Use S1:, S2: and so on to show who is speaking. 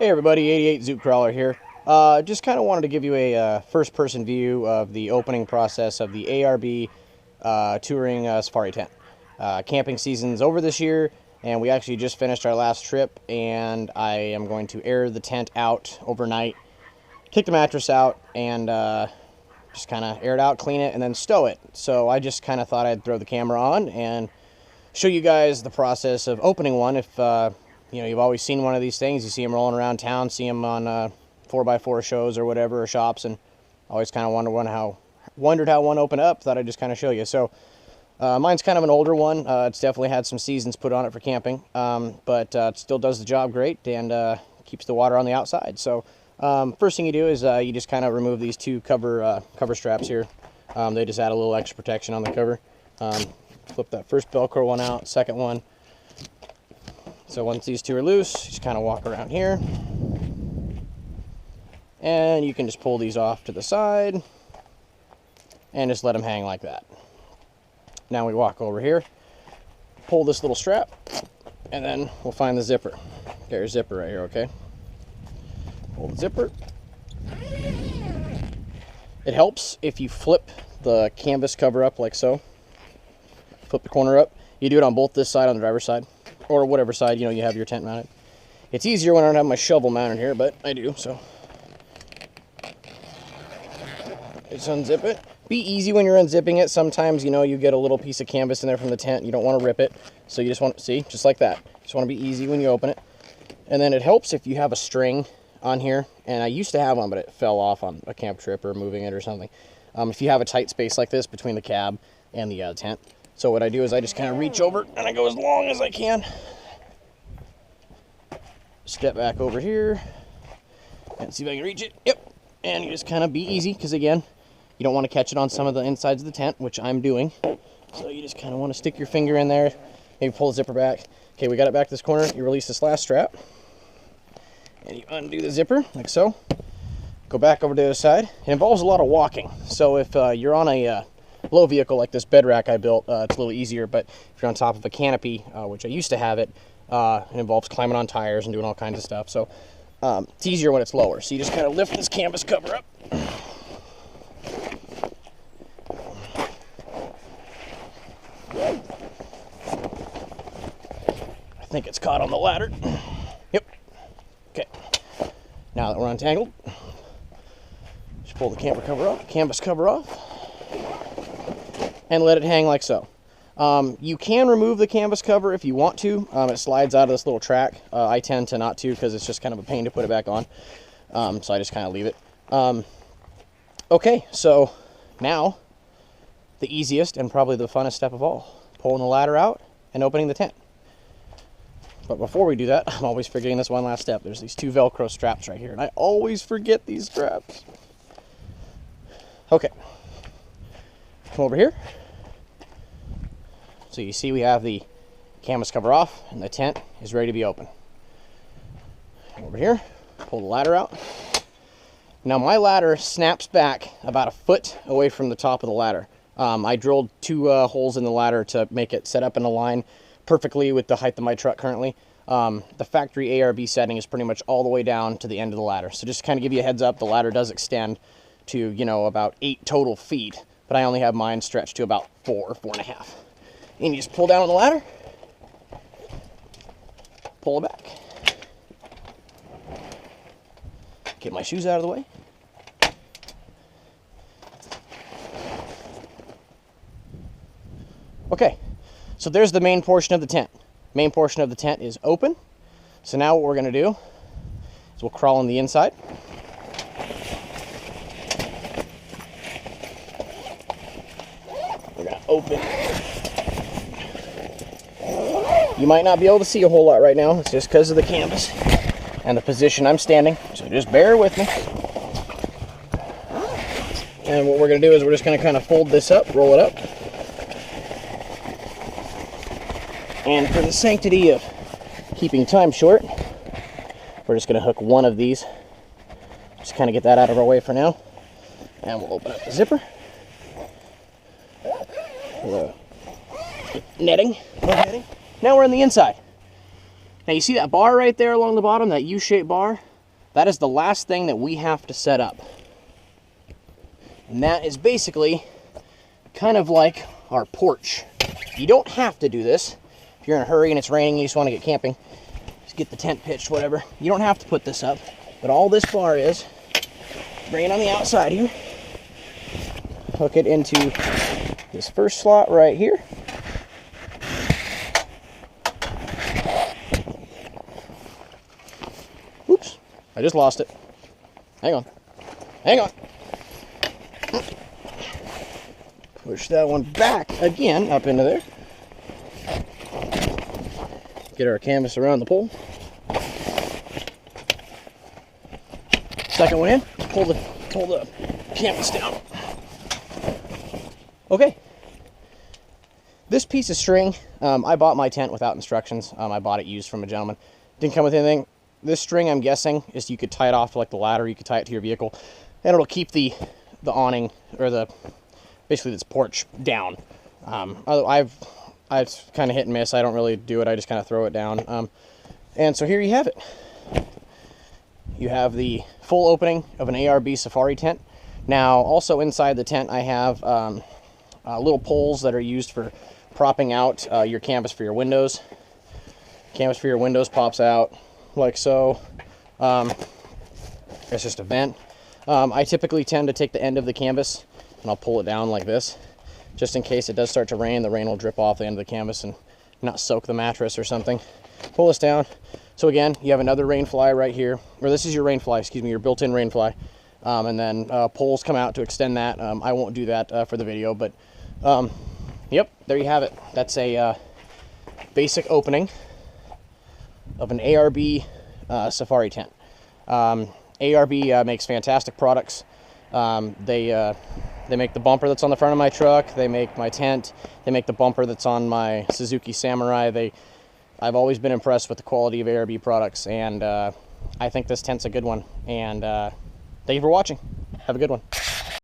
S1: Hey everybody, 88 Zoot Crawler here. Just kind of wanted to give you a first-person view of the opening process of the ARB touring safari tent. Camping season's over this year, and we actually just finished our last trip, and I am going to air the tent out overnight, kick the mattress out, and just kind of air it out, clean it, and then stow it. So I just kind of thought I'd throw the camera on and show you guys the process of opening one. If you know, you've always seen one of these things, you see them rolling around town, see them on 4x4 shows or whatever, or shops, and always kind of wondered how one opened up. Thought I'd just kind of show you. So mine's kind of an older one. It's definitely had some seasons put on it for camping, but it still does the job great and keeps the water on the outside. So first thing you do is you just kind of remove these two cover straps here. They just add a little extra protection on the cover. Flip that first Velcro one out, second one. So once these two are loose, you just kind of walk around here. And you can just pull these off to the side and just let them hang like that. Now we walk over here, pull this little strap, and then we'll find the zipper. Got your zipper right here, okay? Pull the zipper. It helps if you flip the canvas cover up like so. Flip the corner up. You do it on both this side, on the driver's side, or whatever side, you know, you have your tent mounted. It's easier when I don't have my shovel mounted here, but I do, so. Just unzip it. Be easy when you're unzipping it. Sometimes, you know, you get a little piece of canvas in there from the tent. You don't want to rip it, so you just want to, see, just like that. Just want to be easy when you open it. And then it helps if you have a string on here, and I used to have one, but it fell off on a camp trip or moving it or something. If you have a tight space like this between the cab and the tent. So what I do is I just kind of reach over and I go as long as I can. Step back over here and see if I can reach it. Yep. And you just kind of be easy, because again, you don't want to catch it on some of the insides of the tent, which I'm doing. So you just kind of want to stick your finger in there, maybe pull the zipper back. Okay, we got it back to this corner. You release this last strap and you undo the zipper like so. Go back over to the other side. It involves a lot of walking. So if you're on a low vehicle like this bed rack I built, it's a little easier, but if you're on top of a canopy, which I used to have it, it involves climbing on tires and doing all kinds of stuff. So it's easier when it's lower. So you just kind of lift this canvas cover up. I think it's caught on the ladder. Yep. Okay. Now that we're untangled, just pull the canvas cover off, and let it hang like so. You can remove the canvas cover if you want to. It slides out of this little track. I tend to not to, because it's just kind of a pain to put it back on. So I just kind of leave it. Okay, so now the easiest and probably the funnest step of all, pulling the ladder out and opening the tent. But before we do that, I'm always forgetting this one last step. There's these two Velcro straps right here, and I always forget these straps. Okay, come over here. So you see we have the canvas cover off and the tent is ready to be open. Over here, pull the ladder out. Now my ladder snaps back about a foot away from the top of the ladder. I drilled two holes in the ladder to make it set up in a line perfectly with the height of my truck currently. The factory ARB setting is pretty much all the way down to the end of the ladder. So just to kind of give you a heads up, the ladder does extend to, you know, about 8 total feet, but I only have mine stretched to about 4 or 4.5. And you just pull down on the ladder, pull it back. Get my shoes out of the way. Okay, so there's the main portion of the tent. Main portion of the tent is open. So now what we're gonna do is we'll crawl on the inside. We're gonna open. You might not be able to see a whole lot right now. It's just because of the canvas and the position I'm standing. So just bear with me. And what we're going to do is we're just going to kind of fold this up, roll it up. And for the sanctity of keeping time short, we're just going to hook one of these. Just kind of get that out of our way for now. And we'll open up the zipper. Netting. Now we're on the inside. Now you see that bar right there along the bottom, that U-shaped bar? that is the last thing that we have to set up. And that is basically kind of like our porch. You don't have to do this. If you're in a hurry and it's raining and you just want to get camping, just get the tent pitched, whatever. You don't have to put this up. But all this bar is, bring it on the outside here, hook it into this first slot right here. Oops, I just lost it. Hang on. Hang on. Push that one back again up into there. Get our canvas around the pole. Second one in. Pull the canvas down. Okay. This piece of string, I bought my tent without instructions. I bought it used from a gentleman. Didn't come with anything. This string, I'm guessing, is you could tie it off to like the ladder. You could tie it to your vehicle, and it'll keep the awning, or basically this porch down. I've kind of hit and miss. I don't really do it. I just kind of throw it down. And so here you have it. You have the full opening of an ARB Safari tent. Now, also inside the tent, I have little poles that are used for propping out your canvas for your windows. Canvas for your windows pops out like so. It's just a vent. I typically tend to take the end of the canvas and I'll pull it down like this, just in case it does start to rain. The rain will drip off the end of the canvas and not soak the mattress or something. Pull this down. So again, you have another rain fly right here, or this is your rain fly, excuse me, your built-in rain fly. And then poles come out to extend that. I won't do that for the video, but yep, there you have it. That's a basic opening of an ARB Safari tent. ARB makes fantastic products. They make the bumper that's on the front of my truck. They make my tent. They make the bumper that's on my Suzuki Samurai. I've always been impressed with the quality of ARB products, and I think this tent's a good one. And thank you for watching. Have a good one.